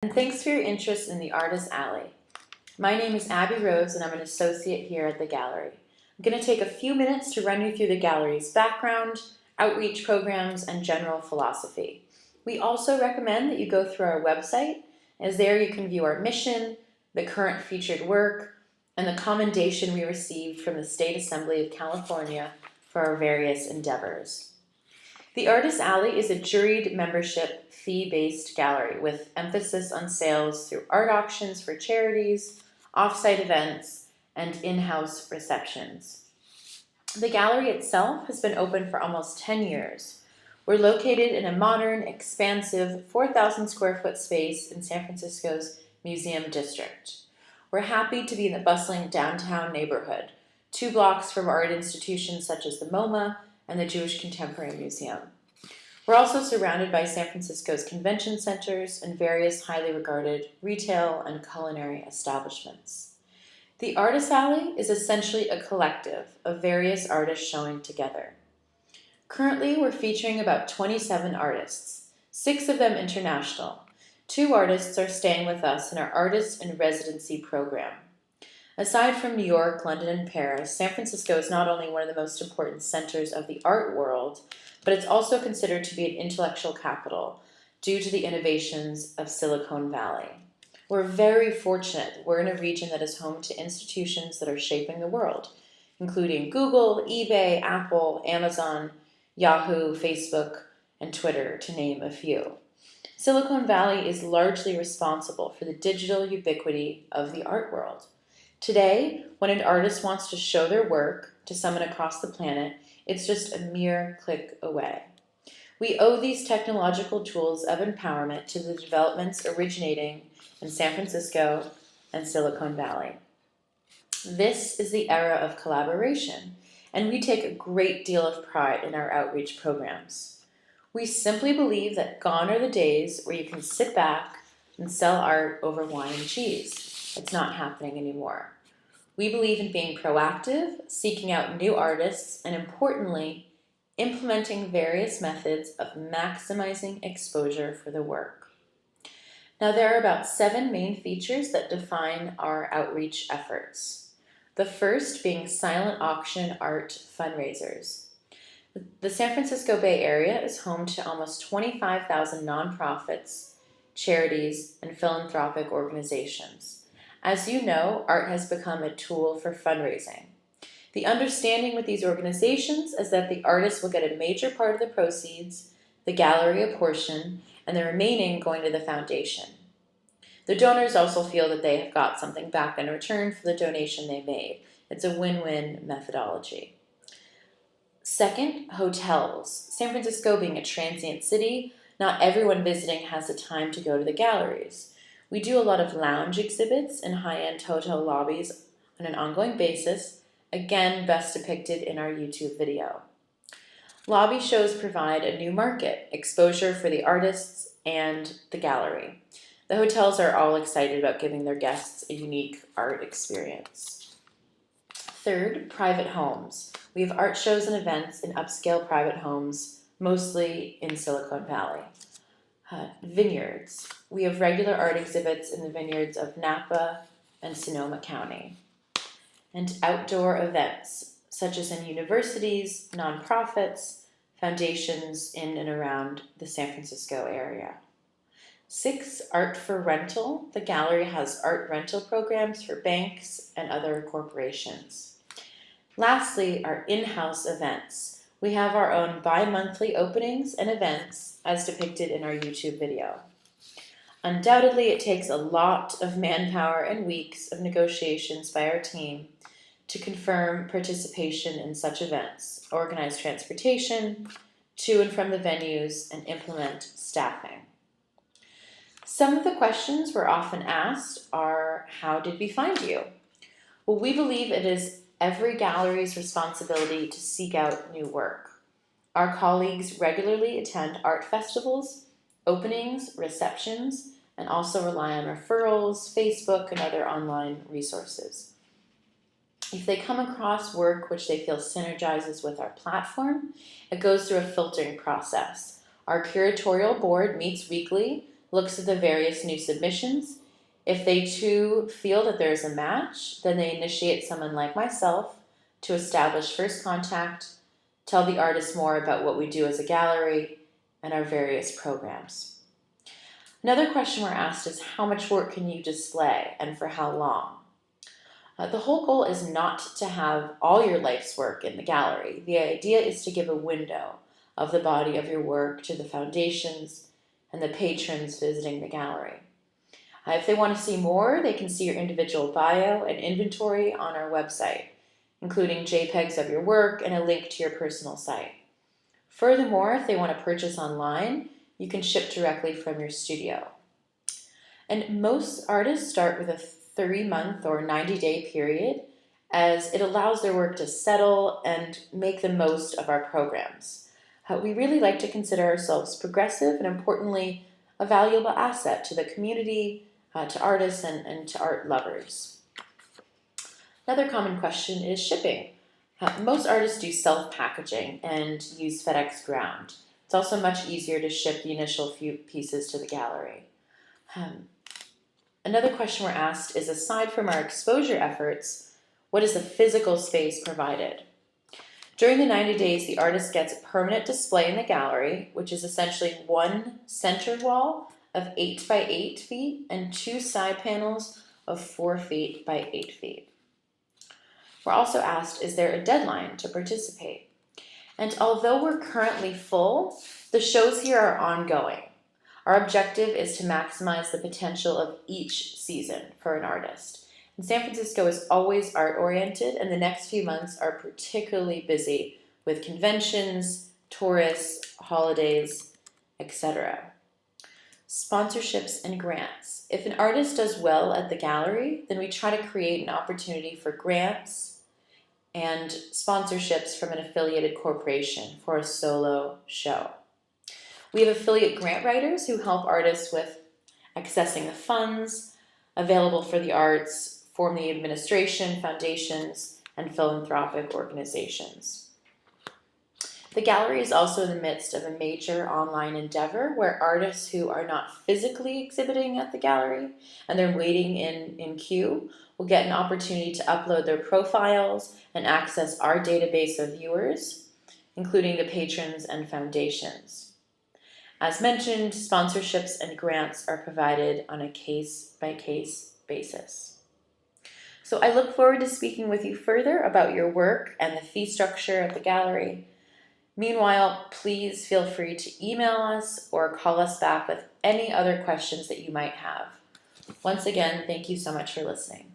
And thanks for your interest in the Artist Alley. My name is Abbey Rose and I'm an associate here at the gallery. I'm going to take a few minutes to run you through the gallery's background, outreach programs, and general philosophy. We also recommend that you go through our website, as there you can view our mission, the current featured work, and the commendation we received from the State Assembly of California for our various endeavors. The Artist Alley is a juried membership fee-based gallery with emphasis on sales through art auctions for charities, off-site events, and in-house receptions. The gallery itself has been open for almost 10 years. We're located in a modern, expansive 4,000 square foot space in San Francisco's Museum District. We're happy to be in the bustling downtown neighborhood, 2 blocks from art institutions such as the MoMA and the Jewish Contemporary Museum. We're also surrounded by San Francisco's convention centers and various highly regarded retail and culinary establishments. The Artist Alley is essentially a collective of various artists showing together. Currently, we're featuring about 27 artists, 6 of them international. 2 artists are staying with us in our Artist in Residency program. Aside from New York, London, and Paris, San Francisco is not only one of the most important centers of the art world, but it's also considered to be an intellectual capital due to the innovations of Silicon Valley. We're very fortunate we're in a region that is home to institutions that are shaping the world, including Google, eBay, Apple, Amazon, Yahoo, Facebook, and Twitter, to name a few. Silicon Valley is largely responsible for the digital ubiquity of the art world. Today, when an artist wants to show their work to someone across the planet, it's just a mere click away. We owe these technological tools of empowerment to the developments originating in San Francisco and Silicon Valley. This is the era of collaboration, and we take a great deal of pride in our outreach programs. We simply believe that gone are the days where you can sit back and sell art over wine and cheese. It's not happening anymore. We believe in being proactive, seeking out new artists, and importantly, implementing various methods of maximizing exposure for the work. Now, there are about 7 main features that define our outreach efforts. The first being silent auction art fundraisers. The San Francisco Bay Area is home to almost 25,000 nonprofits, charities, and philanthropic organizations. As you know, art has become a tool for fundraising. The understanding with these organizations is that the artists will get a major part of the proceeds, the gallery a portion, and the remaining going to the foundation. The donors also feel that they have got something back in return for the donation they made. It's a win-win methodology. Second, hotels. San Francisco being a transient city, not everyone visiting has the time to go to the galleries. We do a lot of lounge exhibits in high-end hotel lobbies on an ongoing basis, again best depicted in our YouTube video. Lobby shows provide a new market, exposure for the artists and the gallery. The hotels are all excited about giving their guests a unique art experience. Third, private homes. We have art shows and events in upscale private homes, mostly in Silicon Valley. Vineyards. We have regular art exhibits in the vineyards of Napa and Sonoma County. And outdoor events, such as in universities, nonprofits, foundations in and around the San Francisco area. 6, art for rental. The gallery has art rental programs for banks and other corporations. Lastly, our in-house events. We have our own bi-monthly openings and events as depicted in our YouTube video. Undoubtedly, it takes a lot of manpower and weeks of negotiations by our team to confirm participation in such events, organize transportation to and from the venues, and implement staffing. Some of the questions we're often asked are, how did we find you? Well, we believe it is every gallery's responsibility to seek out new work. Our colleagues regularly attend art festivals, openings, receptions, and also rely on referrals, Facebook, and other online resources. If they come across work which they feel synergizes with our platform, it goes through a filtering process. Our curatorial board meets weekly. looks at the various new submissions. If they too feel that there is a match, then they initiate someone like myself to establish first contact, tell the artist more about what we do as a gallery and our various programs. Another question we're asked is, how much work can you display and for how long? The whole goal is not to have all your life's work in the gallery. The idea is to give a window of the body of your work to the foundations and the patrons visiting the gallery. If they want to see more, they can see your individual bio and inventory on our website, including JPEGs of your work and a link to your personal site. Furthermore, if they want to purchase online, you can ship directly from your studio. And most artists start with a 3-month or 90-day period, as it allows their work to settle and make the most of our programs. We really like to consider ourselves progressive and, importantly, a valuable asset to the community, to artists, and to art lovers. Another common question is shipping. Most artists do self-packaging and use FedEx Ground. It's also much easier to ship the initial few pieces to the gallery. Another question we're asked is, aside from our exposure efforts, what is the physical space provided? During the 90 days, the artist gets a permanent display in the gallery, which is essentially one center wall of 8 by 8 feet and 2 side panels of 4 feet by 8 feet. We're also asked, is there a deadline to participate? And although we're currently full, the shows here are ongoing. Our objective is to maximize the potential of each season for an artist. And San Francisco is always art-oriented, and the next few months are particularly busy with conventions, tourists, holidays, etc. Sponsorships and grants. If an artist does well at the gallery, then we try to create an opportunity for grants and sponsorships from an affiliated corporation for a solo show. We have affiliate grant writers who help artists with accessing the funds available for the arts, form the administration, foundations, and philanthropic organizations. The gallery is also in the midst of a major online endeavor where artists who are not physically exhibiting at the gallery and they're waiting in queue will get an opportunity to upload their profiles and access our database of viewers, including the patrons and foundations. As mentioned, sponsorships and grants are provided on a case-by-case basis. So I look forward to speaking with you further about your work and the fee structure at the gallery. Meanwhile, please feel free to email us or call us back with any other questions that you might have. Once again, thank you so much for listening.